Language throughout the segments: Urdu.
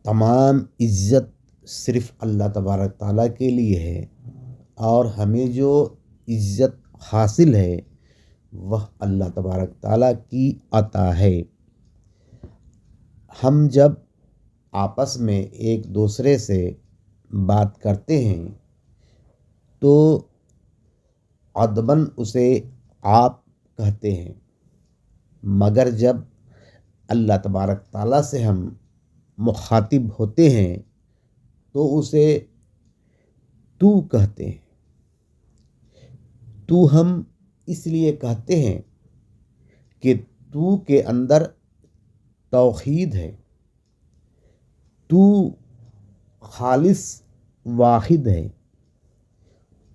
تمام عزت صرف اللہ تبارک تعالیٰ کے لیے ہے، اور ہمیں جو عزت حاصل ہے وہ اللہ تبارک تعالیٰ کی عطا ہے۔ ہم جب آپس میں ایک دوسرے سے بات کرتے ہیں تو ادباً اسے آپ کہتے ہیں، مگر جب اللہ تبارک تعالیٰ سے ہم مخاطب ہوتے ہیں تو اسے تو کہتے ہیں۔ تو ہم اس لیے کہتے ہیں کہ تو کے اندر توحید ہے، تو خالص واحد ہے،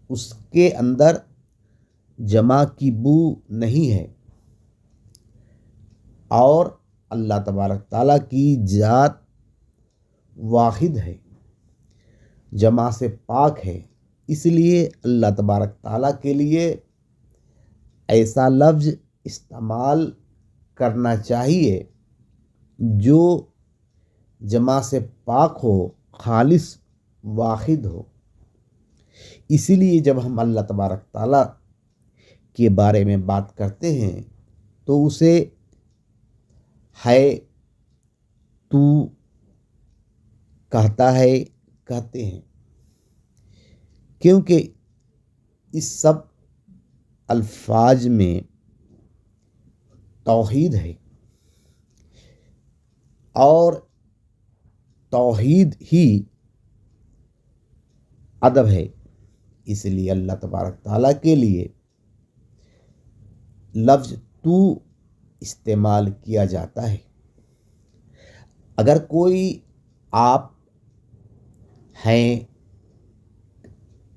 اس کے اندر جمع کی بو نہیں ہے، اور اللہ تبارک تعالیٰ کی ذات واحد ہے، جمع سے پاک ہے۔ اس لیے اللہ تبارک تعالیٰ کے لیے ایسا لفظ استعمال کرنا چاہیے جو جمع سے پاک ہو، خالص واحد ہو۔ اسی لیے جب ہم اللہ تبارک تعالیٰ کے بارے میں بات کرتے ہیں تو اسے ہے، تو کہتا ہے کہتے ہیں، کیونکہ اس سب الفاظ میں توحید ہے، اور توحید ہی ادب ہے۔ اس لیے اللہ تبارک تعالیٰ کے لیے لفظ تو استعمال کیا جاتا ہے۔ اگر کوئی آپ ہیں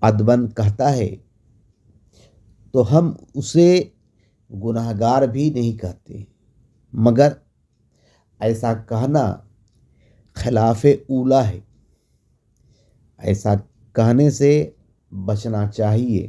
ادباً کہتا ہے تو ہم اسے گنہگار بھی نہیں کہتے، مگر ایسا کہنا خلاف اولیٰ ہے، ایسا کہنے سے بچنا چاہیے۔